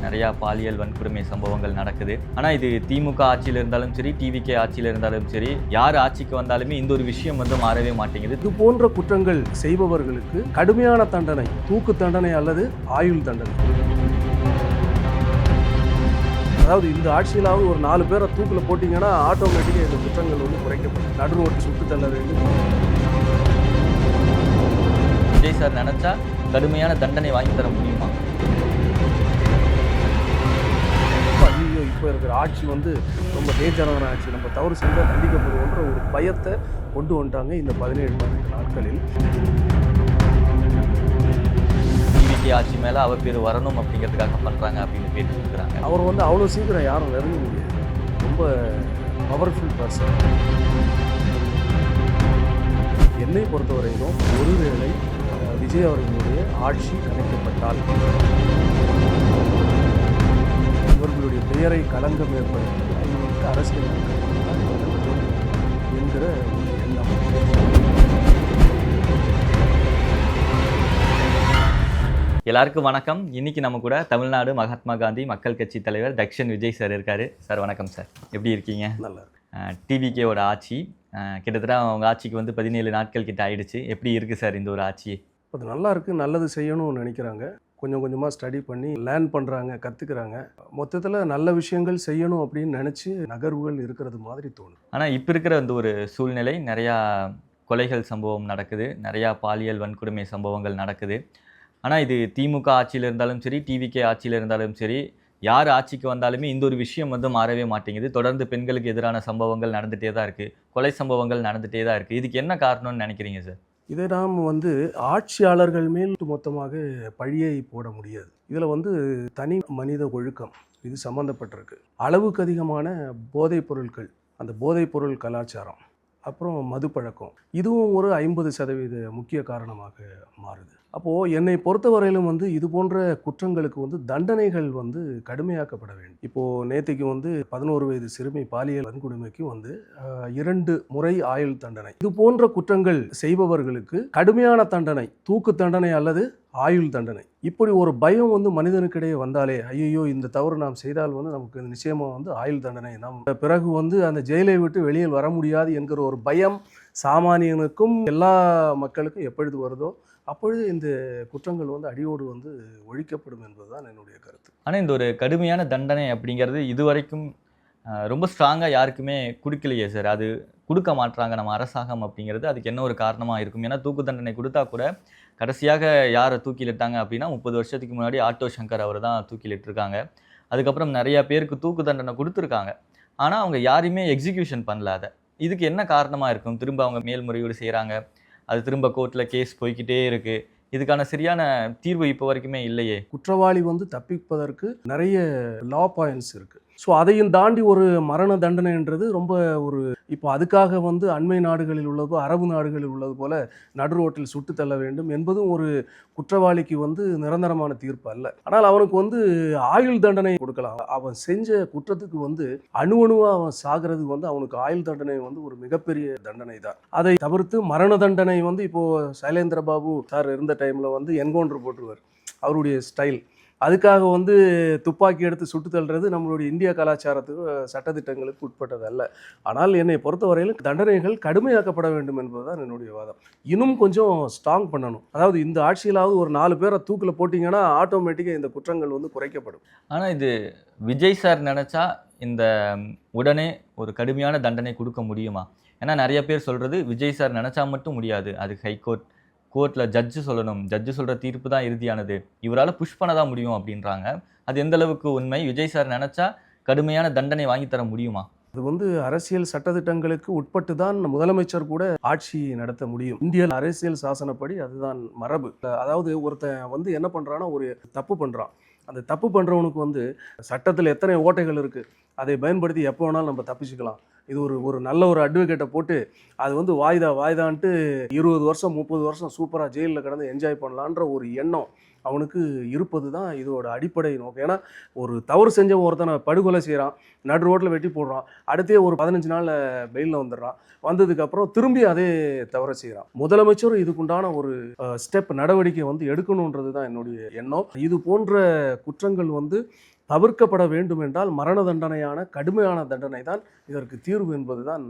நிறையா பாலியல் வன்கொடுமை சம்பவங்கள் நடக்குது. ஆனால் இது திமுக ஆட்சியில் இருந்தாலும் சரி, டிவிகே ஆட்சியில் இருந்தாலும் சரி, யார் ஆட்சிக்கு வந்தாலுமே இந்த ஒரு விஷயம் மாறவே மாட்டேங்குது. இது போன்ற குற்றங்கள் செய்பவர்களுக்கு கடுமையான தண்டனை, தூக்கு தண்டனை அல்லது ஆயுள் தண்டனை. அதாவது இந்த ஆட்சியிலாவது ஒரு 4 பேரை தூக்கில் போட்டிங்கன்னா ஆட்டோமேட்டிக்காக இந்த குற்றங்கள் குறைக்கப்படும். நடு ரோட்டில் சுட்டு தள்ள வேண்டும். விஜய் சார் நினைச்சா கடுமையான தண்டனை வாங்கி தர முடியுமா? ஐயோ, இப்போ இருக்கிற ஆட்சி ரொம்ப டேஞ்சரான ஆட்சி, நம்ம தவறு செஞ்சால் தண்டிக்கப்படுவோன்ற ஒரு பயத்தை கொண்டு வந்துட்டாங்க இந்த 17 நாட்களில். டிவிகே ஆட்சி மேலே அவர் பேர் வரணும் அப்படிங்கிறதுக்காக பண்ணுறாங்க அப்படின்னு பேர் கொடுக்குறாங்க. அவர் அவ்வளோ சீக்கிரம் யாரும் நெருங்க முடியாது. ரொம்ப பவர்ஃபுல் பர்சன். என்னை பொறுத்தவரையிலும் ஒருவேளை விஜய் அவர்களுடைய ஆட்சி கலைக்கப்பட்டால் இவர்களுடைய பெயரை களங்கம் ஏற்படுத்தி அவர்களுக்கு அரசியல் என்கிற ஒரு எண்ணம். எல்லாருக்கும் வணக்கம். இன்னைக்கு நம்ம கூட தமிழ்நாடு மகாத்மா காந்தி மக்கள் கட்சி தலைவர் தக்ஷன் விஜய் சார் இருக்காரு. சார் வணக்கம் சார், எப்படி இருக்கீங்க? நல்லா இருக்கு. டிவிகேவோட ஆட்சி கிட்டத்தட்ட அவங்க ஆட்சிக்கு 17 நாட்கள் கிட்ட ஆயிடுச்சு. எப்படி இருக்குது சார் இந்த ஒரு ஆட்சி? அது நல்லா இருக்குது. நல்லது செய்யணும்னு நினைக்கிறாங்க. கொஞ்சம் கொஞ்சமாக ஸ்டடி பண்ணி லேர்ன் பண்ணுறாங்க, கற்றுக்குறாங்க. மொத்தத்தில் நல்ல விஷயங்கள் செய்யணும் அப்படின்னு நினச்சி நகர்வுகள் இருக்கிறது மாதிரி தோணும். ஆனால் இப்போ இருக்கிற ஒரு சூழ்நிலை, நிறையா கொலைகள் சம்பவம் நடக்குது, நிறையா பாலியல் வன்கொடுமை சம்பவங்கள் நடக்குது. ஆனால் இது திமுக ஆட்சியில் இருந்தாலும் சரி, டிவிகே ஆட்சியில் இருந்தாலும் சரி, யார் ஆட்சிக்கு வந்தாலுமே இந்த ஒரு விஷயம் மாறவே மாட்டேங்குது. தொடர்ந்து பெண்களுக்கு எதிரான சம்பவங்கள் நடந்துகிட்டே தான் இருக்குது, கொலை சம்பவங்கள் நடந்துகிட்டே தான் இருக்குது. இதுக்கு என்ன காரணம்னு நினைக்கிறீங்க சார்? இதை நாம் ஆட்சியாளர்கள் மேல் மொத்தமாக பழியை போட முடியாது. இதில் தனி மனித ஒழுக்கம் இது சம்மந்தப்பட்டிருக்கு. அளவுக்கு அதிகமான போதைப் பொருட்கள், அந்த போதைப் பொருள் கலாச்சாரம், அப்புறம் மது பழக்கம், இதுவும் ஒரு 50% முக்கிய காரணமாக மாறுது. அப்போது என்னை பொறுத்தவரையிலும் இது போன்ற குற்றங்களுக்கு தண்டனைகள் கடுமையாக்கப்பட வேண்டும். இப்போது நேற்றுக்கு 11 வயது சிறுமி பாலியல் வன்கொடுமைக்கு 2 முறை ஆயுள் தண்டனை. இது போன்ற குற்றங்கள் செய்பவர்களுக்கு கடுமையான தண்டனை, தூக்கு தண்டனை அல்லது ஆயுள் தண்டனை. இப்படி ஒரு பயம் மனிதனுக்கிடையே வந்தாலே, ஐயோ இந்த தவறு நாம் செய்தால் நமக்கு நிச்சயமாக ஆயுள் தண்டனை, நாம் பிறகு அந்த ஜெயிலை விட்டு வெளியில் வர முடியாது என்கிற ஒரு பயம் சாமானியனுக்கும் எல்லா மக்களுக்கும் எப்பொழுது வருதோ அப்பொழுது இந்த குற்றங்கள் அடியோடு ஒழிக்கப்படும் என்பதுதான் என்னுடைய கருத்து. ஆனால் இந்த ஒரு கடுமையான தண்டனை அப்படிங்கிறது இதுவரைக்கும் ரொம்ப ஸ்ட்ராங்காக யாருக்குமே கொடுக்கலையே சார். அது கொடுக்க மாட்டுறாங்க நம்ம அரசாங்கம் அப்படிங்கிறது. அதுக்கு என்ன ஒரு காரணமாக இருக்கும்? ஏன்னா தூக்கு தண்டனை கொடுத்தா கூட கடைசியாக யாரை தூக்கிலிட்டாங்க அப்படின்னா 30 வருஷத்துக்கு முன்னாடி ஆட்டோ சங்கர் அவர் தான் தூக்கிலிட்டிருக்காங்க. அதுக்கப்புறம் நிறையா பேருக்கு தூக்கு தண்டனை கொடுத்துருக்காங்க. ஆனால் அவங்க யாரையுமே எக்ஸிக்யூஷன் பண்ணல. அதை இதுக்கு என்ன காரணமாக இருக்கும்? திரும்ப அவங்க மேல்முறையீடு செய்கிறாங்க, அது திரும்ப கோர்ட்டில் கேஸ் போய்கிட்டே இருக்குது. இதுக்கான சரியான தீர்வு இப்போ வரைக்குமே இல்லையே. குற்றவாளி தப்பிப்பதற்கு நிறைய லா பாயிண்ட்ஸ் இருக்குது. ஸோ அதையும் தாண்டி ஒரு மரண தண்டனைன்றது ரொம்ப இப்போ அதுக்காக அண்மை நாடுகளில் உள்ளதோ அரபு நாடுகளில் உள்ளது போல நடு ரோட்டில் சுட்டு தள்ள வேண்டும் என்பதும் ஒரு குற்றவாளிக்கு நிரந்தரமான தீர்ப்பு அல்ல. ஆனால் அவனுக்கு ஆயுள் தண்டனை கொடுக்கலாம். அவன் செஞ்ச குற்றத்துக்கு அணுவணுவாக அவன் சாகிறது அவனுக்கு ஆயுள் தண்டனை ஒரு மிகப்பெரிய தண்டனை தான். அதை தவிர்த்து மரண தண்டனை இப்போது சைலேந்திர பாபு சார் இருந்த டைமில் என்கவுண்டர் போட்டுருவார். அவருடைய ஸ்டைல். அதுக்காக துப்பாக்கி எடுத்து சுட்டு தள்ளுறது நம்மளுடைய இந்திய கலாச்சாரத்துக்கு சட்டத்திட்டங்களுக்கு உட்பட்டது அல்ல. ஆனால் என்னை பொறுத்தவரையில் தண்டனைகள் கடுமையாக்கப்பட வேண்டும் என்பதுதான் என்னுடைய வாதம். இன்னும் கொஞ்சம் ஸ்ட்ராங் பண்ணணும். அதாவது இந்த ஆட்சியிலாவது ஒரு 4 பேரை தூக்கில் போட்டிங்கன்னா ஆட்டோமேட்டிக்காக இந்த குற்றங்கள் குறைக்கப்படும். ஆனால் இது விஜய் சார் நினச்சா இந்த உடனே ஒரு கடுமையான தண்டனை கொடுக்க முடியுமா? ஏன்னா நிறைய பேர் சொல்கிறது விஜய் சார் நினச்சா மட்டும் முடியாது, அது ஹைகோர்ட் கோர்ட்டில் ஜட்ஜு சொல்லணும், ஜட்ஜு சொல்கிற தீர்ப்பு தான் இறுதியானது, இவரால் புஷ் பண்ண தான் முடியும் அப்படின்றாங்க. அது எந்த அளவுக்கு உண்மை? விஜய் சார் நினச்சா கடுமையான தண்டனை வாங்கி தர முடியுமா? அது அரசியல் சட்டத்திட்டங்களுக்கு உட்பட்டு தான் முதலமைச்சர் கூட ஆட்சி நடத்த முடியும். இந்திய அரசியல் சாசனப்படி அதுதான் மரபு. அதாவது ஒருத்தன் என்ன பண்ணுறான்னா ஒரு தப்பு பண்ணுறான். அந்த தப்பு பண்ணுறவனுக்கு சட்டத்தில் எத்தனை ஓட்டைகள் இருக்குது, அதை பயன்படுத்தி எப்போ வேணாலும் நம்ம தப்பிச்சுக்கலாம். இது ஒரு நல்ல ஒரு அட்வொகேட்டை போட்டு அது வாய்தான்ட்டு 20 வருஷம் 30 வருஷம் சூப்பராக ஜெயிலில் கிடந்து என்ஜாய் பண்ணலான்ற ஒரு எண்ணம் அவனுக்கு இருப்பது தான் இதோட அடிப்படை நோக்கம். ஏன்னா ஒரு தவறு செஞ்சவன் ஒருத்தனை படுகொலை செய்கிறான், நடு ரோட்டில் வெட்டி போடுறான், அடுத்தே ஒரு 15 நாளில் பெயிலில் வந்துடுறான். வந்ததுக்கப்புறம் திரும்பி அதே தவறை செய்கிறான். முதலமைச்சரும் இதுக்குண்டான ஒரு ஸ்டெப் நடவடிக்கை எடுக்கணுன்றது தான் என்னுடைய எண்ணம். இது போன்ற குற்றங்கள் தவிர்க்கப்பட வேண்டும் என்றால் மரண தண்டனையான கடுமையான தண்டனை தான் இதற்கு தீர்வு என்பதுதான்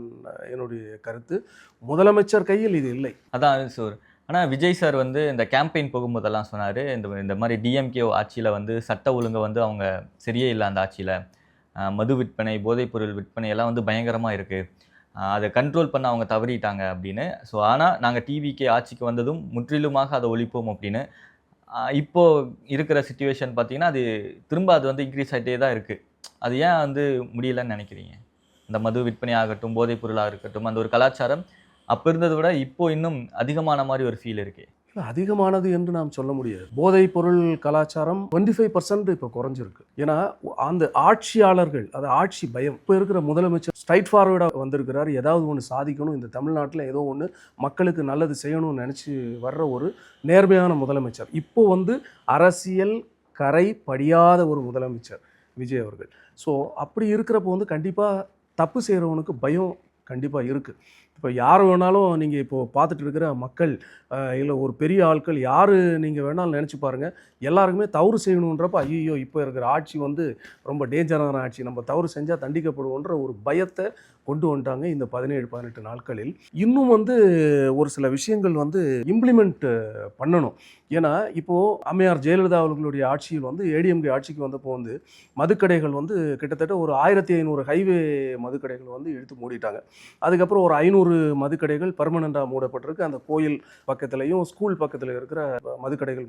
என்னுடைய கருத்து. முதலமைச்சர் கையில் இது இல்லை. அதான் சார். ஆனா விஜய் சார் வந்து இந்த கேம்பெயின் போகும்போதெல்லாம் சொன்னாரு, இந்த மாரி டிஎம்கே ஆட்சியில வந்து சட்ட ஒழுங்கு வந்து அவங்க சரியே இல்ல அந்த ஆட்சியில. மது விற்பனை, போதைப்பொருள் விற்பனை எல்லாம் வந்து பயங்கரமா இருக்கு. அத கண்ட்ரோல் பண்ண அவங்க தவறிட்டாங்க அப்படின்னு. ஸோ ஆனா நாங்க டிவிகே ஆட்சிக்கு வந்ததும் முற்றிலுமாக அத ஒழிப்போம் அப்படின்னு. இப்போ இருக்கிற சிச்சுவேஷன் பார்த்தீங்கன்னா, திரும்ப அது வந்து இன்க்ரீஸ் ஆயிட்டே தான் இருக்கு. அது ஏன் வந்து முடியலன்னு நினைக்கிறீங்க? இந்த மது விற்பனை ஆகட்டும், போதைப் பொருளா இருக்கட்டும், அந்த ஒரு கலாச்சாரம் அப்ப இருந்தத விட இப்போ இன்னும் அதிகமான மாரி ஒரு ஃபீல் இருக்கே. இல்ல, அதிகமானது என்று நாம் சொல்ல முடியாது. போதைப் பொருள் கலாச்சாரம் 25% இப்போ குறைஞ்சிருக்கு. ஏன்னா அந்த ஆட்சியாளர்கள், அது ஆட்சி பயம். இப்போ இருக்கிற முதலமைச்சர் ஸ்ட்ரைட் ஃபார்வர்டாக வந்திருக்கிறார். ஏதாவது ஒன்று சாதிக்கணும், இந்த தமிழ்நாட்டில் ஏதோ ஒன்று மக்களுக்கு நல்லது செய்யணும்னு நினச்சி வர்ற ஒரு நேர்மையான முதலமைச்சர். இப்போ வந்து அரசியல் கரை படியாத ஒரு முதலமைச்சர் விஜய் அவர்கள். ஸோ அப்படி இருக்கிறப்போ வந்து கண்டிப்பாக தப்பு செய்கிறவனுக்கு பயம் கண்டிப்பாக இருக்குது. இப்போ யார் வேணாலும் நீங்கள் இப்போது பார்த்துட்டு இருக்கிற மக்கள் இல்லை ஒரு பெரிய ஆட்கள் யார் நீங்கள் வேணாலும் நினச்சி பாருங்கள், எல்லாருக்குமே தவறு செய்யணுன்றப்ப ஐயோ இப்போ இருக்கிற ஆட்சி வந்து ரொம்ப டேஞ்சரான ஆட்சி, நம்ம தவறு செஞ்சால் தண்டிக்கப்படுவோன்ற ஒரு பயத்தை கொண்டு வந்துட்டாங்க இந்த 17-18 நாட்களில். இன்னும் வந்து ஒரு சில விஷயங்கள் வந்து இம்ப்ளிமெண்ட் பண்ணணும். ஏன்னா இப்போது அம்மையார் ஜெயலலிதா அவர்களுடைய ஆட்சியில் வந்து ஏடிஎம்கே ஆட்சிக்கு வந்தப்போ வந்து மதுக்கடைகள் வந்து கிட்டத்தட்ட ஒரு 1500 ஹைவே மதுக்கடைகள் வந்து இழுத்து மூடிட்டாங்க. அதுக்கப்புறம் ஒரு 500 மதுக்கடைகள் பர்மனெண்ட்டாக மூடப்பட்டிருக்கு. அந்த கோயில் பக்கத்துலையும் ஸ்கூல் பக்கத்தில் இருக்கிற மதுக்கடைகள்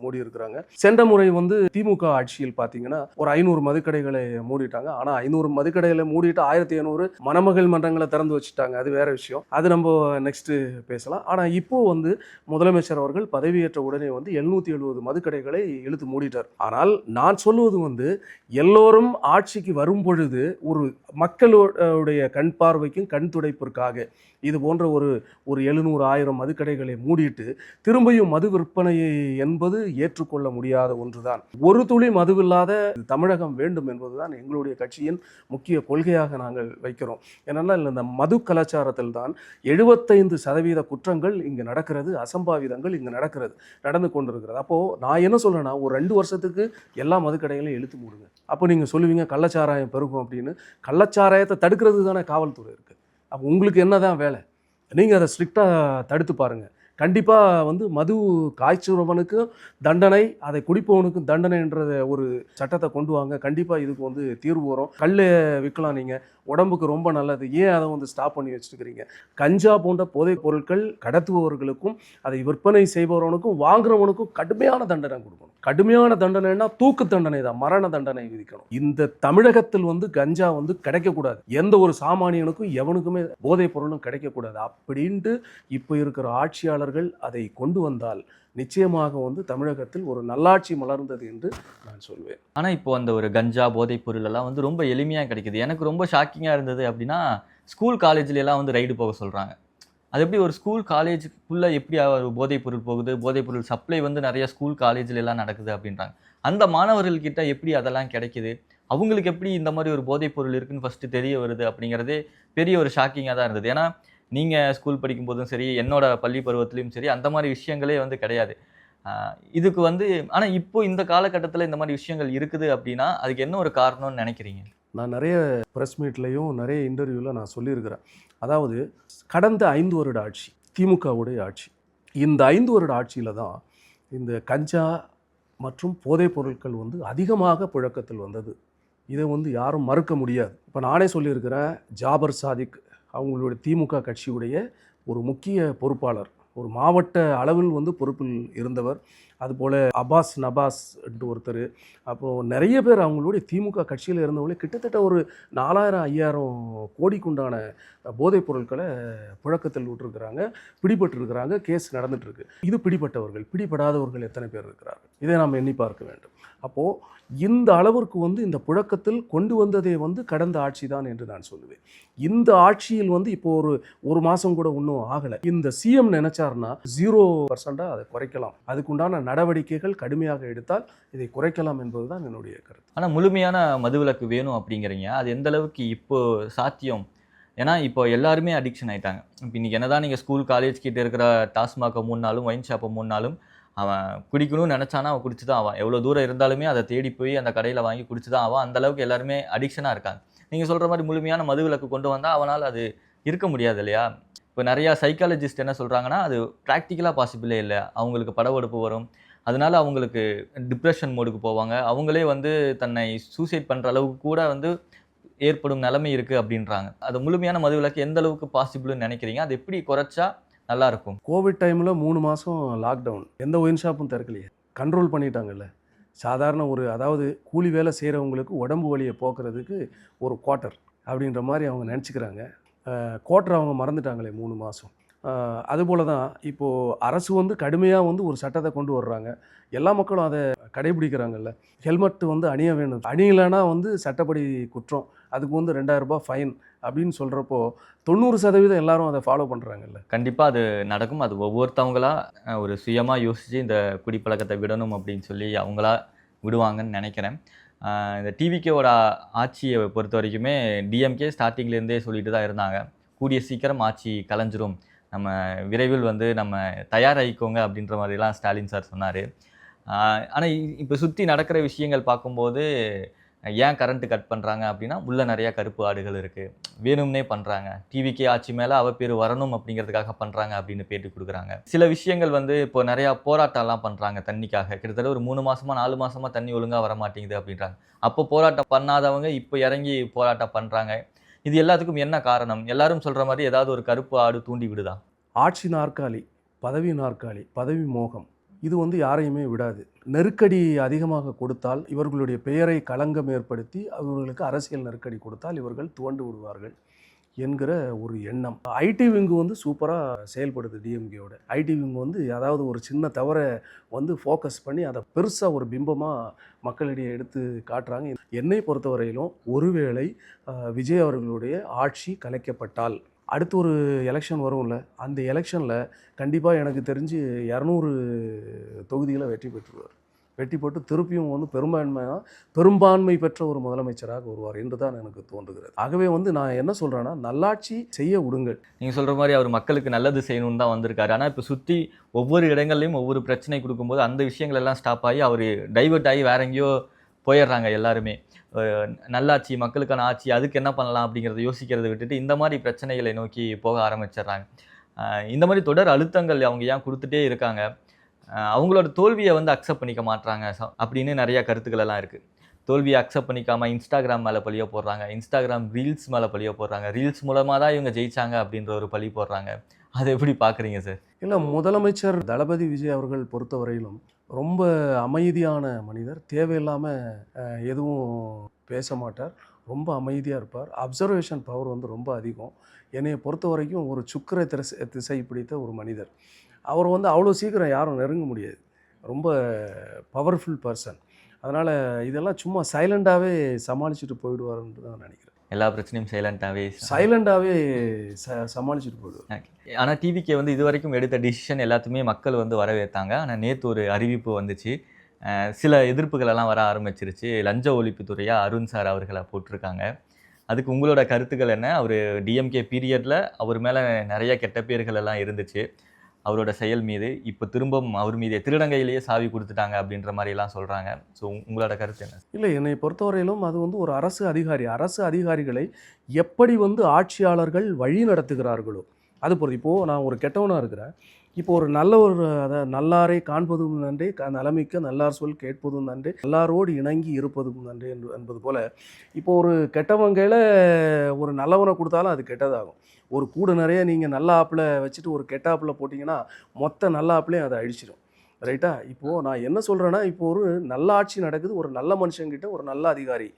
மூடி இருக்கிறாங்க. சென்ற முறை வந்து திமுக ஆட்சியில் பார்த்தீங்கன்னா ஒரு 500 மதுக்கடைகளை மூடிட்டாங்க. ஆனால் 500 மதுக்கடைகளை மூடிட்டு 1500 மணமகள் மன்றங்களை திறந்து வச்சுட்டாங்க. அது வேற விஷயம், அது நம்ம நெக்ஸ்ட் பேசலாம். ஆனால் இப்போ வந்து முதலமைச்சர் அவர்கள் பதவியேற்ற உடனே வந்து 770 மதுக்கடைகளை இழுத்து மூடிட்டார். ஆனால் நான் சொல்லுவது வந்து எல்லோரும் ஆட்சிக்கு வரும் பொழுது ஒரு மக்களுடைய கண் பார்வைக்கும் கண் துடைப்பிற்காக இது போன்ற ஒரு 700-1000 மதுக்கடைகளை மூடிட்டு திரும்பியும் மது விற்பனை என்பது ஏற்றுக்கொள்ள முடியாத ஒன்றுதான். ஒரு துளி மதுவில்லாத தமிழகம் வேண்டும் என்பதுதான் எங்களுடைய கட்சியின் முக்கிய கொள்கையாக நாங்கள் வைக்கிறோம். ஏன்னா இந்த மது கலாச்சாரத்தில் தான் 75% குற்றங்கள் இங்கு நடக்கிறது, அசம்பாவிதங்கள் இங்கு நடந்து கொண்டிருக்கிறது. அப்போது நான் என்ன சொல்றேன்னா, ஒரு 2 வருஷத்துக்கு எல்லா மதுக்கடைகளையும் இழுத்து மூடுங்க. அப்போ நீங்கள் சொல்லுவீங்க கள்ளச்சாராயம் பெருகும் அப்படின்னு. கள்ளச்சாராயத்தை தடுக்கிறது தானே காவல்துறை இருக்குது. அப்போ உங்களுக்கு என்ன தான் வேலை? நீங்கள் அதை ஸ்ட்ரிக்டாக தடுத்து பாருங்கள். கண்டிப்பாக வந்து மது காய்ச்சுறவனுக்கும் தண்டனை, அதை குடிப்பவனுக்கும் தண்டனைன்ற ஒரு சட்டத்தை கொண்டு வாங்க. கண்டிப்பாக இதுக்கு வந்து தீர்வு வரும். கல் விற்கலாம், நீங்கள் உடம்புக்கு ரொம்ப நல்லது, ஏன் அதை வந்து ஸ்டாப் பண்ணி வச்சுருக்கிறீங்க? கஞ்சா போன்ற போதைப் பொருட்கள் கடத்துபவர்களுக்கும் அதை விற்பனை செய்பவனுக்கும் வாங்குறவனுக்கும் கடுமையான தண்டனை கொடுக்கணும். கடுமையான தண்டனைனா தூக்கு தண்டனை தான், மரண தண்டனை விதிக்கணும். இந்த தமிழகத்தில் வந்து கஞ்சா வந்து கிடைக்கக்கூடாது. எந்த ஒரு சாமானியனுக்கும் எவனுக்குமே போதைப் பொருளும் கிடைக்கக்கூடாது அப்படின்ட்டு இப்போ இருக்கிற ஆட்சியாளர்கள் அதை கொண்டு வந்தால் நிச்சயமாக வந்து தமிழகத்தில் ஒரு நல்லாட்சி மலர்ந்தது என்று நான் சொல்வேன். ஆனால் இப்போ அந்த ஒரு கஞ்சா போதைப் பொருள் எல்லாம் வந்து ரொம்ப எளிமையாக கிடைக்குது. எனக்கு ரொம்ப ஷாக்கிங்காக இருந்தது அப்படின்னா, ஸ்கூல் காலேஜ்ல எல்லாம் வந்து ரைடு போக சொல்கிறாங்க. அது எப்படி ஒரு ஸ்கூல் காலேஜுக்குள்ளே எப்படி ஒரு போதைப் பொருள் போகுது, போதைப் பொருள் சப்ளை வந்து நிறைய ஸ்கூல் காலேஜ்ல எல்லாம் நடக்குது அப்படின்றாங்க. அந்த மாணவர்கள்கிட்ட எப்படி அதெல்லாம் கிடைக்குது, அவங்களுக்கு எப்படி இந்த மாதிரி ஒரு போதைப் பொருள் இருக்குன்னு ஃபஸ்ட்டு தெரிய வருது அப்படிங்கிறதே பெரிய ஒரு ஷாக்கிங்காக தான் இருந்தது. ஏன்னா நீங்கள் ஸ்கூல் படிக்கும்போதும் சரி, என்னோட பள்ளி பருவத்திலையும் சரி, அந்த மாதிரி விஷயங்களே வந்து கிடையாது. இதுக்கு வந்து ஆனால் இப்போ இந்த காலகட்டத்தில் இந்த மாதிரி விஷயங்கள் இருக்குது அப்படின்னா அதுக்கு என்ன ஒரு காரணம்னு நினைக்கிறீங்க? நான் நிறைய ப்ரெஸ் மீட்லையும் நிறைய இன்டர்வியூவில் நான் சொல்லியிருக்கிறேன். அதாவது கடந்த 5 வருட ஆட்சி, திமுகவுடைய ஆட்சி, இந்த 5 வருட ஆட்சியில் தான் இந்த கஞ்சா மற்றும் போதைப் பொருட்கள் வந்து அதிகமாக புழக்கத்தில் வந்தது. இதை வந்து யாரும் மறுக்க முடியாது. இப்போ நானே சொல்லியிருக்கிறேன், ஜாபர் சாதிக் அவங்களுடைய திமுக கட்சியுடைய ஒரு முக்கிய பொறுப்பாளர், ஒரு மாவட்ட அளவில் வந்து பொறுப்பில் இருந்தவர். அதுபோல் அப்பாஸ் நபாஸ் என்று ஒருத்தர், அப்புறம் நிறைய பேர் அவங்களுடைய திமுக கட்சியில் இருந்தவங்களே கிட்டத்தட்ட ஒரு 4000-5000 கோடிக்குண்டான போதைப் பொருட்களை புழக்கத்தில் விட்டுருக்குறாங்க, பிடிபட்டிருக்கிறாங்க, கேஸ் நடந்துகிட்ருக்கு. இது பிடிபட்டவர்கள், பிடிபடாதவர்கள் எத்தனை பேர் இருக்கிறார்கள், இதை நாம் எண்ணி பார்க்க வேண்டும். அப்போது இந்த அளவிற்கு வந்து இந்த புழக்கத்தில் கொண்டு வந்ததே வந்து கடந்த ஆட்சி தான் என்று நான் சொல்லுவேன். இந்த ஆட்சியில் வந்து இப்போ ஒரு மாதம் கூட இன்னும் ஆகலை. இந்த சிஎம் நினைச்சார்னா 0% அதை குறைக்கலாம். அதுக்குண்டான நடவடிக்கைகள் கடுமையாக எடுத்தால் இதை குறைக்கலாம் என்பதுதான் என்னுடைய கருத்து. ஆனால் முழுமையான மதுவிலக்கு வேணும் அப்படிங்கிறீங்க, அது எந்த அளவுக்கு இப்போ சாத்தியம்? ஏன்னா இப்போ எல்லாருமே அடிக்ஷன் ஆகிட்டாங்க. இப்போ இன்றைக்கி என்ன தான் நீங்கள் ஸ்கூல் காலேஜ் கிட்டே இருக்கிற டாஸ்மாகை மூடினாலும், ஒயின் ஷாப்பை மூடினாலும் அவன் குடிக்கணும்னு நினச்சானா அவன் குடிச்சு தான் ஆவான். எவ்வளோ தூரம் இருந்தாலுமே அதை தேடி போய் அந்த கடையில் வாங்கி குடிச்சு தான் ஆவான். அந்த அளவுக்கு எல்லாருமே அடிக்ஷனாக இருக்காங்க. நீங்கள் சொல்கிற மாதிரி முழுமையான மதுவிலக்கு கொண்டு வந்தால் அவனால் அது இருக்க முடியாது இல்லையா? இப்போ நிறையா சைக்காலஜிஸ்ட் என்ன சொல்கிறாங்கன்னா, அது ப்ராக்டிக்கலாக பாசிபிளே இல்லை. அவங்களுக்கு படபடப்பு வரும். அதனால அவங்களுக்கு டிப்ரெஷன் மோடுக்கு போவாங்க. அவங்களே வந்து தன்னை சூசைட் பண்ணுற அளவுக்கு கூட வந்து ஏற்படும் நிலைமை இருக்குது அப்படின்றாங்க. அது முழுமையான மதுவிலக்கு எந்த அளவுக்கு பாசிபிள்னு நினைக்கிறீங்க? அது எப்படி குறைச்சா நல்லாயிருக்கும்? கோவிட் டைமில் 3 மாதம் லாக்டவுன், எந்த ஒயின் ஷாப்பும் திறக்கலையே, கண்ட்ரோல் பண்ணிட்டாங்கல்ல. சாதாரண அதாவது கூலி வேலை செய்கிறவங்களுக்கு உடம்பு வலியை போக்குறதுக்கு ஒரு குவார்ட்டர் அப்படின்ற மாதிரி அவங்க நினச்சிக்கிறாங்க. குவார்ட்டர் அவங்க மறந்துட்டாங்களே 3 மாதம். அதுபோல தான் இப்போது அரசு வந்து கடுமையாக வந்து ஒரு சட்டத்தை கொண்டு வர்றாங்க. எல்லா மக்களும் அதை கடைபிடிக்கிறாங்கல்ல. ஹெல்மெட் வந்து அணிய வேணும், அணியலைன்னா வந்து சட்டப்படி குற்றம், அதுக்கு வந்து 2000 ரூபாய் ஃபைன் அப்படின்னு சொல்கிறப்போ 90% எல்லாரும் அதை ஃபாலோ பண்ணுறாங்கல்ல. கண்டிப்பாக அது நடக்கும். அது ஒவ்வொருத்தவங்களா ஒரு சுயமாக யோசித்து இந்த குடிப்பழக்கத்தை விடணும் அப்படின்னு சொல்லி அவங்களா விடுவாங்கன்னு நினைக்கிறேன். இந்த டிவிகேவோட ஆட்சியை பொறுத்த வரைக்குமே டிஎம்கே ஸ்டார்டிங்லேருந்தே சொல்லிட்டு தான் இருந்தாங்க, கூடிய சீக்கிரம் ஆட்சி கலைஞ்சிரும், நம்ம விரைவில் வந்து நம்ம தயாராகிக்கோங்க அப்படின்ற மாதிரிலாம் ஸ்டாலின் சார் சொன்னார். ஆனால் இப்போ சுற்றி நடக்கிற விஷயங்கள் பார்க்கும்போது ஏன் கரண்ட்டு கட் பண்ணுறாங்க அப்படின்னா, உள்ள நிறையா கருப்பு ஆடுகள் இருக்குது, வேணும்னே பண்ணுறாங்க, டிவிக்கே ஆட்சி மேலே பேர் வரணும் அப்படிங்கிறதுக்காக பண்ணுறாங்க அப்படின்னு பேட்டி கொடுக்குறாங்க. சில விஷயங்கள் வந்து இப்போ நிறையா போராட்டம்லாம் பண்ணுறாங்க தண்ணிக்காக. கிட்டத்தட்ட ஒரு 3 மாதமாக 4 மாதமாக தண்ணி ஒழுங்காக வர மாட்டேங்குது அப்படின்றாங்க. அப்போ போராட்டம் பண்ணாதவங்க இப்போ இறங்கி போராட்டம் பண்ணுறாங்க. இது எல்லாத்துக்கும் என்ன காரணம்? எல்லாரும் சொல்கிற மாதிரி ஏதாவது ஒரு கருப்பு ஆடு தூண்டி விடுதா? ஆட்சி நாற்காலி, பதவி நாற்காலி, பதவி மோகம், இது வந்து யாரையுமே விடாது. நெருக்கடி அதிகமாக கொடுத்தால், இவர்களுடைய பெயரை களங்கம் ஏற்படுத்தி அவர்களுக்கு அரசியல் நெருக்கடி கொடுத்தால் இவர்கள் துவண்டு விடுவார்கள் என்கிற ஒரு எண்ணம். ஐடி விங்கு வந்து சூப்பராக செயல்படுது. டிஎம்கேவோட ஐடி விங்கு வந்து அதாவது ஒரு சின்ன தவறை வந்து ஃபோக்கஸ் பண்ணி அதை பெருசாக ஒரு பிம்பமாக மக்களிடையே எடுத்து காட்டுறாங்க. என்னை பொறுத்தவரையிலும் ஒருவேளை விஜய் அவர்களுடைய ஆட்சி கலைக்கப்பட்டால் அடுத்து ஒரு எலெக்ஷன் வரும்ல, அந்த எலெக்ஷனில் கண்டிப்பாக எனக்கு தெரிஞ்சு 200 தொகுதிகளை வெற்றி பெற்றுருவார். வெற்றி பெற்று திருப்பியும் வந்து பெரும்பான்மை பெற்ற ஒரு முதலமைச்சராக வருவார் என்று தான் எனக்கு தோன்றுகிறது. ஆகவே வந்து நான் என்ன சொல்கிறேன்னா, நல்லாட்சி செய்ய விடுங்கள். நீங்கள் சொல்கிற மாதிரி அவர் மக்களுக்கு நல்லது செய்யணும்னு தான் வந்திருக்காரு. ஆனால் இப்போ சுற்றி ஒவ்வொரு இடங்கள்லையும் ஒவ்வொரு பிரச்சனை கொடுக்கும்போது அந்த விஷயங்கள் எல்லாம் ஸ்டாப் ஆகி அவர் டைவர்ட் ஆகி வேற எங்கேயோ போயிடுறாங்க எல்லாருமே. நல்லாட்சி, மக்களுக்கான ஆட்சி, அதுக்கு என்ன பண்ணலாம் அப்படிங்கிறத யோசிக்கிறத விட்டுட்டு இந்த மாதிரி பிரச்சனைகளை நோக்கி போக ஆரம்பிச்சிடுறாங்க. இந்த மாதிரி தொடர் அழுத்தங்கள் அவங்க ஏன் கொடுத்துட்டே இருக்காங்க? அவங்களோட தோல்வியை வந்து அக்செப்ட் பண்ணிக்க மாட்றாங்க அப்படின்னு நிறைய கருத்துக்கள் எல்லாம் இருக்குது. தோல்வியை அக்செப்ட் பண்ணிக்காமல் இன்ஸ்டாகிராம் மேலே பழிய போடுறாங்க, இன்ஸ்டாகிராம் ரீல்ஸ் மேலே பழிய போடுறாங்க, ரீல்ஸ் மூலமாக தான் இவங்க ஜெயிச்சாங்க அப்படின்ற ஒரு பழி போடுறாங்க. அதை எப்படி பார்க்குறீங்க சார்? இல்லை, முதலமைச்சர் தளபதி விஜய் அவர்கள் பொறுத்தவரையிலும் ரொம்ப அமைதியான மனிதர். தேவையில்லாமல் எதுவும் பேச மாட்டார், ரொம்ப அமைதியாக இருப்பார். அப்சர்வேஷன் பவர் வந்து ரொம்ப அதிகம். என்னையை பொறுத்த வரைக்கும் ஒரு சுக்கிர திசை பிடித்த ஒரு மனிதர். அவர் வந்து அவ்வளோ சீக்கிரம் யாரும் நெருங்க முடியாது. ரொம்ப பவர்ஃபுல் பர்சன். அதனால் இதெல்லாம் சும்மா சைலண்டாகவே சமாளிச்சுட்டு போயிடுவாருன்னு தான் நினைக்கிறேன். எல்லா பிரச்சனையும் சைலண்டாகவே சமாளிச்சுட்டு போயிடுவார். ஆனால் டிவிக்கே வந்து இது வரைக்கும் எடுத்த டிசிஷன் எல்லாத்தையுமே மக்கள் வந்து வரவேற்றாங்க. ஆனால் நேற்று ஒரு அறிவிப்பு வந்துச்சு, சில எதிர்ப்புகளெல்லாம் வர ஆரம்பிச்சிருச்சு. லஞ்ச ஒழிப்புத்துறையாக அருண் சார் அவர்களை போட்டிருக்காங்க. அதுக்கு உங்களோட கருத்துக்கள் என்ன? அவர் டிஎம்கே பீரியடில் அவர் மேலே நிறைய கெட்ட பேர்கள் எல்லாம் இருந்துச்சு அவரோட செயல் மீது. இப்போ திரும்பவும் அவர் மீது திருடங்கையிலேயே சாவி கொடுத்துட்டாங்க அப்படின்ற மாதிரிலாம் சொல்கிறாங்க. ஸோ உங்களோட கருத்து என்ன? இல்லை, என்னை பொறுத்தவரையிலும் அது வந்து ஒரு அரசு அதிகாரிகளை எப்படி வந்து ஆட்சியாளர்கள் வழி நடத்துகிறார்களோ அது பொறுத்து. இப்போது நான் ஒரு கெட்டவனாக இருக்கிறேன், இப்போ ஒரு அதை நல்லாரை காண்பதும் நன்றே, நலமிக்க நல்லார் சொல் கேட்பதும் நன்றே, நல்லாரோடு இணங்கி இருப்பதும் நன்றே என்பது போல், இப்போ ஒரு கெட்டவங்கையில் ஒரு நல்லவனை கொடுத்தாலும் அது கெட்டதாகும். ஒரு கூடு நிறைய நீங்கள் நல்ல ஆப்பில் வச்சுட்டு ஒரு கெட்ட ஆப்பில் போட்டிங்கன்னா மொத்த நல்ல ஆப்பிலையும் அதை அழிச்சிடும். ரைட்டா? இப்போது நான் என்ன சொல்கிறேன்னா, இப்போது ஒரு நல்ல ஆட்சி நடக்குது, ஒரு நல்ல மனுஷங்கிட்ட ஒரு நல்ல அதிகாரி,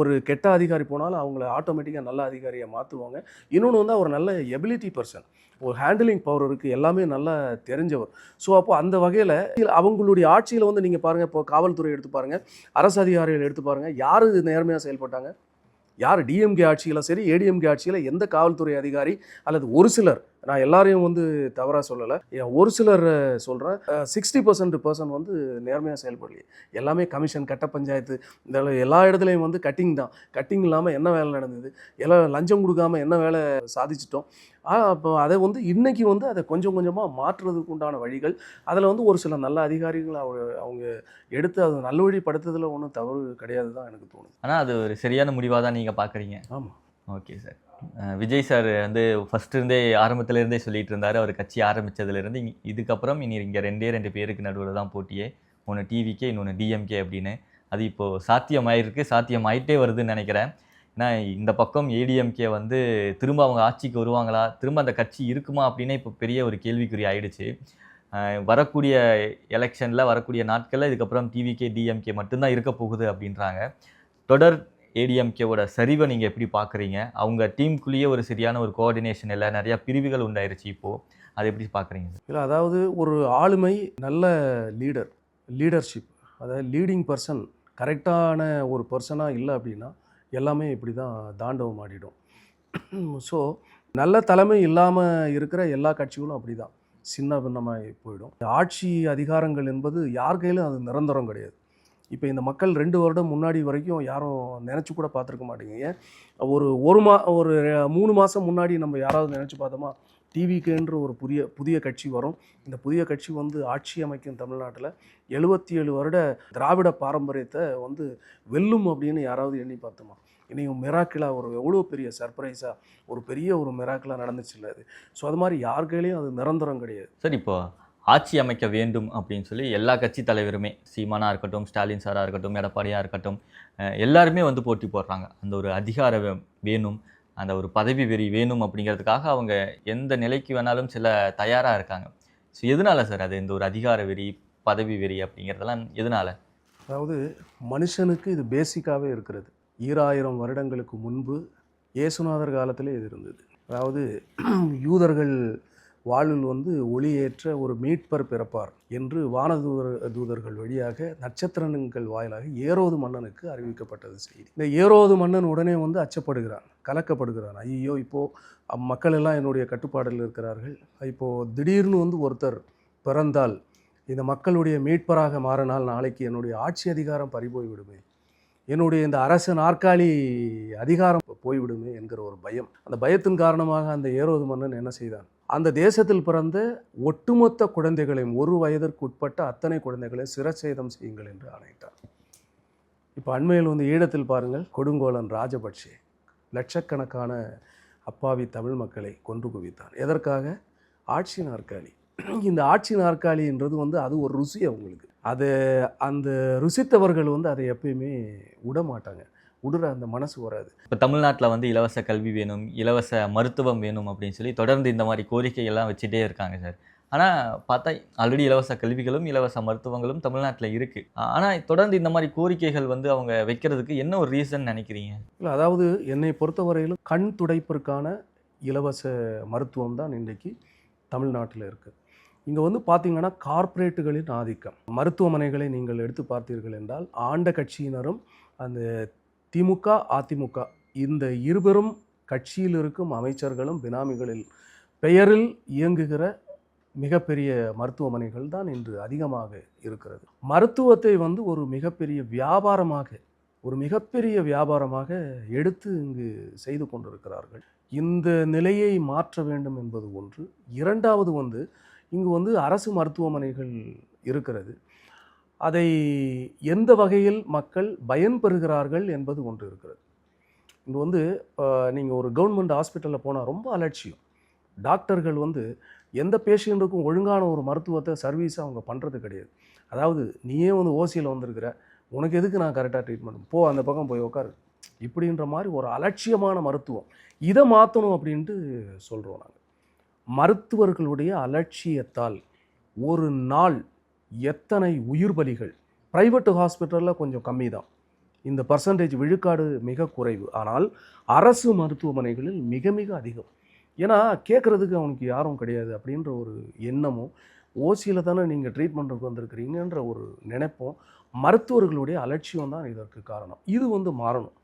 ஒரு கெட்ட அதிகாரி போனாலும் அவங்கள ஆட்டோமேட்டிக்காக நல்ல அதிகாரியை மாற்றுவாங்க. இன்னொன்று வந்து அவர் நல்ல எபிலிட்டி பர்சன், ஒரு ஹேண்டிலிங் பவர் இருக்குது, எல்லாமே நல்லா தெரிஞ்சவர். ஸோ அப்போது அந்த வகையில் அவங்களுடைய ஆட்சியில் வந்து நீங்கள் பாருங்கள், இப்போ காவல்துறை எடுத்து பாருங்கள், அரசு அதிகாரிகள் எடுத்து பாருங்கள், யார் நேர்மையாக செயல்பட்டாங்க? யார் டிஎம்கே ஆட்சியில் சரி, ஏடிஎம்கே ஆட்சியில் எந்த காவல்துறை அதிகாரி அல்லது ஒரு சிலர் நான் எல்லாரையும் வந்து தவறாக சொல்லலை, ஒரு சிலர் சொல்கிறேன். 60% வந்து நேர்மையாக செயல்படலையே. எல்லாமே கமிஷன், கட்ட பஞ்சாயத்து, இந்த எல்லா இடத்துலையும் வந்து கட்டிங் தான். கட்டிங் இல்லாமல் என்ன வேலை நடந்தது, எல்லாம் லஞ்சம் கொடுக்காமல் என்ன வேலை சாதிச்சிட்டோம். அப்போ அதை வந்து இன்றைக்கி வந்து அதை கொஞ்சம் கொஞ்சமாக மாற்றுறதுக்கு உண்டான வழிகள், அதில் வந்து ஒரு சில நல்ல அதிகாரிகள் அவங்க எடுத்து அதை நல்வழிப்படுத்துறதுல ஒன்றும் தவறு கிடையாது தான் எனக்கு தோணுது. ஆனால் அது ஒரு சரியான முடிவாக தான் நீங்கள் பார்க்குறீங்க. ஆமாம். Okay sir. விஜய் சார் வந்து ஃபஸ்ட்டு ஆரம்பத்துலேருந்தே சொல்லிட்டு இருந்தார், அவர் கட்சி ஆரம்பித்ததுலேருந்து இதுக்கப்புறம் இனி இங்கே 2 பேருக்கு நடுவில் தான் போட்டியே. ஒன்று டிவிகே, இன்னொன்று டிஎம்கே அப்படின்னு. அது இப்போது சாத்தியமாயிருக்கு, சாத்தியமாயிட்டே வருதுன்னு நினைக்கிறேன். ஏன்னா இந்த பக்கம் ஏடிஎம்கே வந்து திரும்ப அவங்க ஆட்சிக்கு வருவாங்களா, திரும்ப அந்த கட்சி இருக்குமா அப்படின்னே இப்போ பெரிய ஒரு கேள்விக்குறி ஆயிடுச்சு. வரக்கூடிய எலெக்ஷனில், வரக்கூடிய நாட்களில் இதுக்கப்புறம் டிவிகே, டிஎம்கே மட்டும்தான் இருக்க போகுது அப்படின்றாங்க. தொடர் ஏடிஎம்கேவோட சரிவை நீங்கள் எப்படி பார்க்குறீங்க? அவங்க டீமுக்குள்ளேயே ஒரு சரியான ஒரு கோஆர்டினேஷன் இல்லை, நிறையா பிரிவுகள் உண்டாயிருச்சு இப்போது. அதை எப்படி பார்க்குறீங்க? இல்லை, அதாவது ஒரு ஆளுமை, நல்ல லீடர்ஷிப், அதாவது லீடிங் பர்சன் கரெக்டான ஒரு பர்சனாக இல்லை அப்படின்னா எல்லாமே இப்படி தான் தாண்டவம் ஆடிடும். ஸோ நல்ல தலைமை இல்லாமல் இருக்கிற எல்லா கட்சிகளும் அப்படி தான் சின்ன பின்னமாக போயிடும். ஆட்சி அதிகாரங்கள் என்பது யார் கையிலும் அது நிரந்தரம் கிடையாது. இப்போ இந்த மக்கள் 2 வருடம் முன்னாடி வரைக்கும் யாரும் நினச்சி கூட பார்த்துருக்க மாட்டேங்க. ஏன் ஒரு 3 மாதம் முன்னாடி நம்ம யாராவது நினச்சி பார்த்தோமா டிவிகேன்ற ஒரு புதிய கட்சி வரும், இந்த புதிய கட்சி வந்து ஆட்சி அமைக்கும் தமிழ்நாட்டில் 77 வருட திராவிட பாரம்பரியத்தை வந்து வெல்லும் அப்படின்னு யாராவது எண்ணி பார்த்தோமா? இன்றைக்கும் மிராக்கிளாக எவ்வளோ பெரிய சர்ப்ரைஸாக ஒரு பெரிய மிராக்கிளாக நடந்துச்சு இல்லை அது. ஸோ அது மாதிரி யார் கையிலையும் அது நிரந்தரம் கிடையாது. சார், இப்போ ஆட்சி அமைக்க வேண்டும் அப்படின்னு சொல்லி எல்லா கட்சி தலைவருமே, சீமானாக இருக்கட்டும், ஸ்டாலின் சாராக இருக்கட்டும், எடப்பாடியாக இருக்கட்டும், எல்லாருமே வந்து போட்டி போடுறாங்க. அந்த ஒரு அதிகாரம் வேணும், அந்த ஒரு பதவி வெறி வேணும் அப்படிங்கிறதுக்காக அவங்க எந்த நிலைக்கு வேணாலும் சில தயாராக இருக்காங்க. ஸோ எதனால சார் அது, இந்த ஒரு அதிகார வெறி, பதவி வெறி அப்படிங்கிறதெல்லாம் எதனால? அதாவது மனுஷனுக்கு இது பேசிக்காகவே இருக்கிறது. 2000 வருடங்களுக்கு முன்பு இயேசுநாதர் காலத்திலே இது இருந்தது. அதாவது யூதர்கள் வாழ்வில் வந்து ஒளியேற்ற ஒரு மீட்பர் பிறப்பார் என்று தூதர்கள் வழியாக நட்சத்திரங்கள் வாயிலாக ஏரோது மன்னனுக்கு அறிவிக்கப்பட்டது செய்தி. இந்த ஏரோது மன்னன் உடனே வந்து அச்சப்படுகிறான், கலக்கப்படுகிறான். ஐயோ, இப்போது மக்கள் எல்லாம் என்னுடைய கட்டுப்பாடில் இருக்கிறார்கள், இப்போது திடீர்னு வந்து ஒருத்தர் பிறந்தால், இந்த மக்களுடைய மீட்பராக மாறினால் நாளைக்கு என்னுடைய ஆட்சி அதிகாரம் பறிபோய் விடுமே, என்னுடைய இந்த அரசு நாற்காலி அதிகாரம் போய்விடுமே என்கிற ஒரு பயம். அந்த பயத்தின் காரணமாக அந்த ஏரோது மன்னன் என்ன செய்தான், அந்த தேசத்தில் பிறந்த ஒட்டுமொத்த குழந்தைகளையும், 1 வயதிற்கு உட்பட்ட அத்தனை குழந்தைகளையும் சிரச்சேதம் செய்யுங்கள் என்று ஆணையிட்டார். இப்போ அண்மையில் வந்து ஈழத்தில் பாருங்கள், கொடுங்கோலன் ராஜபக்ஷே லட்சக்கணக்கான அப்பாவி தமிழ் மக்களை கொன்று குவித்தான். எதற்காக? ஆட்சி நாற்காலி. இந்த ஆட்சி நாற்காலின்றது வந்து அது ஒரு ருசி அவங்களுக்கு. அந்த ருசித்தவர்கள் வந்து அதை எப்பயுமே விட மாட்டாங்க, விடுற அந்த மனசு வராது. இப்போ தமிழ்நாட்டில் வந்து இலவச கல்வி வேணும், இலவச மருத்துவம் வேணும் அப்படின்னு சொல்லி தொடர்ந்து இந்த மாதிரி கோரிக்கைகள்லாம் வச்சுட்டே இருக்காங்க சார். ஆனால் பார்த்தா ஆல்ரெடி இலவச கல்விகளும் இலவச மருத்துவங்களும் தமிழ்நாட்டில் இருக்குது. ஆனால் தொடர்ந்து இந்த மாதிரி கோரிக்கைகள் வந்து அவங்க வைக்கிறதுக்கு என்ன ஒரு ரீசன் நினைக்கிறீங்க? இல்லை, அதாவது என்னை பொறுத்தவரையிலும் கண் துடைப்பிற்கான இலவச மருத்துவம் தான் இன்றைக்கு தமிழ்நாட்டில் இருக்குது. இங்கே வந்து பார்த்திங்கன்னா கார்ப்பரேட்டுகளின் ஆதிக்கம். மருத்துவமனைகளை நீங்கள் எடுத்து பார்த்தீர்கள் என்றால் ஆண்ட கட்சியினரும் அந்த திமுக, அதிமுக இந்த இருவரும் கட்சியில் இருக்கும் அமைச்சர்களும் பினாமிகளில் பெயரில் இயங்குகிற மிகப்பெரிய மருத்துவமனைகள் தான் இன்று அதிகமாக இருக்கிறது. மருத்துவத்தை வந்து ஒரு மிகப்பெரிய வியாபாரமாக எடுத்து இங்கு செய்து கொண்டிருக்கிறார்கள். இந்த நிலையை மாற்ற வேண்டும் என்பது ஒன்று. இரண்டாவது வந்து இங்கு வந்து அரசு மருத்துவமனைகள் இருக்கிறது, அதை எந்த வகையில் மக்கள் பயன்பெறுகிறார்கள் என்பது ஒன்று இருக்கிறது. இங்கே வந்து நீங்கள் ஒரு கவர்மெண்ட் ஹாஸ்பிட்டலில் போனால் ரொம்ப அலட்சியம். டாக்டர்கள் வந்து எந்த பேஷண்ட்டுக்கும் ஒழுங்கான ஒரு மருத்துவத்தை சர்வீஸை அவங்க பண்ணுறது கிடையாது. அதாவது நீயே வந்து ஓசியில் வந்திருக்கிற, உனக்கு எதுக்கு நான் கரெக்டாக ட்ரீட்மெண்ட், போ அந்த பக்கம் போய் உட்காரு, இப்படின்ற மாதிரி ஒரு அலட்சியமான மருத்துவம். இதை மாற்றணும் அப்படின்ட்டு சொல்கிறோம் நாங்கள். மருத்துவர்களுடைய அலட்சியத்தால் ஒரு நாள் எத்தனை உயிர் பலிகள். ப்ரைவேட்டு ஹாஸ்பிட்டலில் கொஞ்சம் கம்மி தான், இந்த பர்சன்டேஜ் விழுக்காடு மிக குறைவு. ஆனால் அரசு மருத்துவமனைகளில் மிக மிக அதிகம். ஏன்னா கேட்குறதுக்கு அவனுக்கு யாரும் கிடையாது அப்படின்ற ஒரு எண்ணமும், ஓசியில் தானே நீங்கள் ட்ரீட்மெண்ட்டுக்கு வந்திருக்கிறீங்கன்ற ஒரு நினைப்போம், மருத்துவர்களுடைய அலட்சியம் தான் இதற்கு காரணம். இது வந்து மாறணும்.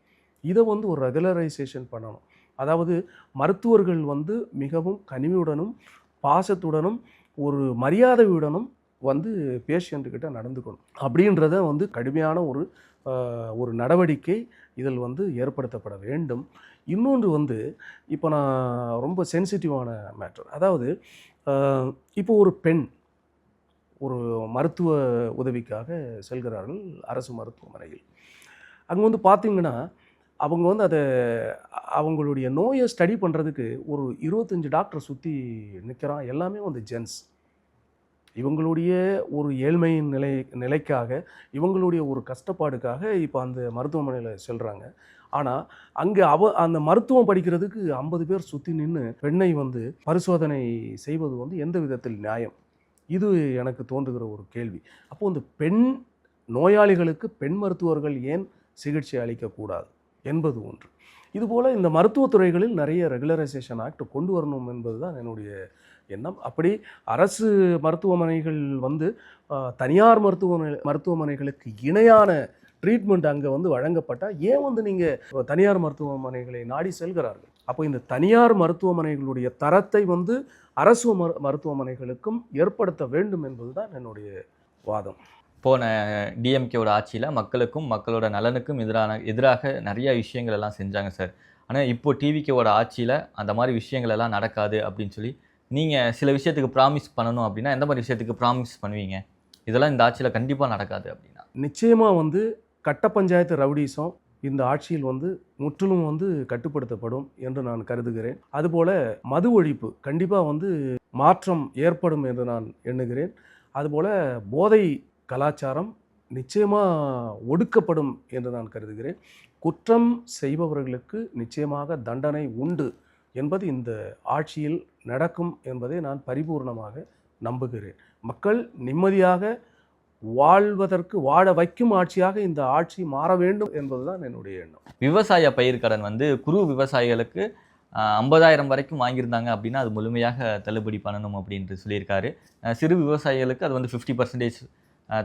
இதை வந்து ஒரு ரெகுலரைசேஷன் பண்ணணும். அதாவது மருத்துவர்கள் வந்து மிகவும் கனிவுடனும் பாசத்துடனும் ஒரு மரியாதையுடனும் வந்து பேஷண்ட்டுக்கிட்ட நடந்துக்கணும் அப்படின்றத வந்து கடுமையான ஒரு நடவடிக்கை இதில் வந்து ஏற்படுத்தப்பட வேண்டும். இன்னொன்று வந்து இப்போ நான் ரொம்ப சென்சிட்டிவான மேட்டர், அதாவது இப்போ ஒரு பெண் ஒரு மருத்துவ உதவிக்காக செல்கிறார்கள் அரசு மருத்துவமனையில். அங்கே வந்து பார்த்தீங்கன்னா அவங்க வந்து அவங்களுடைய நோயை ஸ்டடி பண்ணுறதுக்கு ஒரு 25 டாக்டர் சுற்றி நிற்கிறான். எல்லாமே வந்து ஜென்ஸ். இவங்களுடைய ஒரு ஏழ்மையின் நிலைக்காக, இவங்களுடைய ஒரு கஷ்டப்பாடுக்காக இப்போ அந்த மருத்துவமனையில் செல்கிறாங்க. ஆனால் அங்கே அந்த மருத்துவம் படிக்கிறதுக்கு 50 பேர் சுற்றி நின்று பெண்ணை வந்து பரிசோதனை செய்வது வந்து எந்த விதத்தில் நியாயம்? இது எனக்கு தோன்றுகிற ஒரு கேள்வி. அப்போது இந்த பெண் நோயாளிகளுக்கு பெண் மருத்துவர்கள் ஏன் சிகிச்சை அளிக்கக்கூடாது என்பது ஒன்று. இதுபோல் இந்த மருத்துவத்துறைகளில் நிறைய ரெகுலரைசேஷன் ஆக்ட் கொண்டு வரணும் என்பது தான் என்னுடைய எண்ணம். அப்படி அரசு மருத்துவமனைகள் வந்து தனியார் மருத்துவமனைகளுக்கு இணையான ட்ரீட்மெண்ட் அங்கே வந்து வழங்கப்பட்டால் ஏன் வந்து நீங்கள் தனியார் மருத்துவமனைகளை நாடி செல்கிறார்கள்? அப்போ இந்த தனியார் மருத்துவமனைகளுடைய தரத்தை வந்து அரசு மருத்துவமனைகளுக்கும் ஏற்படுத்த வேண்டும் என்பது தான் என்னுடைய வாதம். போன டிஎம்கேவோட ஆட்சியில் மக்களுக்கும் மக்களோட நலனுக்கும் எதிராக நிறைய விஷயங்கள் எல்லாம் செஞ்சாங்க சார். ஆனால் இப்போ டிவிகேவோட ஆட்சியில் அந்த மாதிரி விஷயங்கள் எல்லாம் நடக்காது அப்படின்னு சொல்லி நீங்கள் சில விஷயத்துக்கு ப்ராமிஸ் பண்ணணும் அப்படின்னா எந்த மாதிரி விஷயத்துக்கு ப்ராமிஸ் பண்ணுவீங்க? இதெல்லாம் இந்த ஆட்சியில் கண்டிப்பாக நடக்காது அப்படின்னா? நிச்சயமாக வந்து கட்ட பஞ்சாயத்து ரவுடிசம் இந்த ஆட்சியில் வந்து முற்றிலும் வந்து கட்டுப்படுத்தப்படும் என்று நான் கருதுகிறேன். அதுபோல் மது ஒழிப்பு கண்டிப்பாக வந்து மாற்றம் ஏற்படும் என்று நான் எண்ணுகிறேன். அதுபோல் போதை கலாச்சாரம் நிச்சயமாக ஒடுக்கப்படும் என்று நான் கருதுகிறேன். குற்றம் செய்பவர்களுக்கு நிச்சயமாக தண்டனை உண்டு என்பது இந்த ஆட்சியில் நடக்கும் என்பதை நான் பரிபூர்ணமாக நம்புகிறேன். மக்கள் நிம்மதியாக வாழ வைக்கும் ஆட்சியாக இந்த ஆட்சி மாற வேண்டும் என்பதுதான் என்னுடைய எண்ணம். விவசாய பயிர்க்கடன் வந்து குறு விவசாயிகளுக்கு 50,000 வரைக்கும் வாங்கியிருந்தாங்க அப்படின்னா அது முழுமையாக தள்ளுபடி பண்ணணும் அப்படின்ட்டு சொல்லியிருக்காரு. சிறு விவசாயிகளுக்கு அது வந்து 50%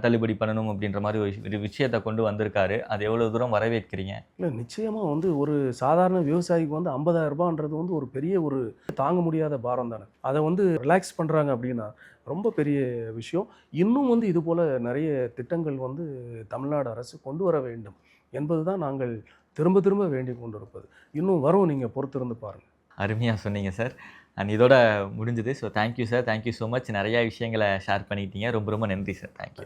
தள்ளுபடி பண்ணணும் அப்படின்ற மாதிரி ஒரு விஷயத்தை கொண்டு வந்திருக்காரு. அது எவ்வளோ தூரம் வரவேற்கிறீங்க? இல்லை, நிச்சயமாக வந்து ஒரு சாதாரண விவசாயிக்கு வந்து 50,000 ரூபான்றது வந்து ஒரு பெரிய ஒரு தாங்க முடியாத பாரம் தானே. அதை வந்து ரிலாக்ஸ் பண்ணுறாங்க அப்படின்னா ரொம்ப பெரிய விஷயம். இன்னும் வந்து இது போல் நிறைய திட்டங்கள் வந்து தமிழ்நாடு அரசு கொண்டு வர வேண்டும் என்பது தான் நாங்கள் திரும்ப திரும்ப வேண்டிக் கொண்டிருப்பது. இன்னும் வரும், நீங்கள் பொறுத்திருந்து பாருங்கள். அருமையாக சொன்னீங்க சார். அண்ட் இதோட முடிஞ்சது. So thank you sir, thank you so much. நிறையா விஷயங்களை ஷேர் பண்ணிக்கிட்டீங்க. ரொம்ப ரொம்ப நன்றி சார். தேங்க்யூ.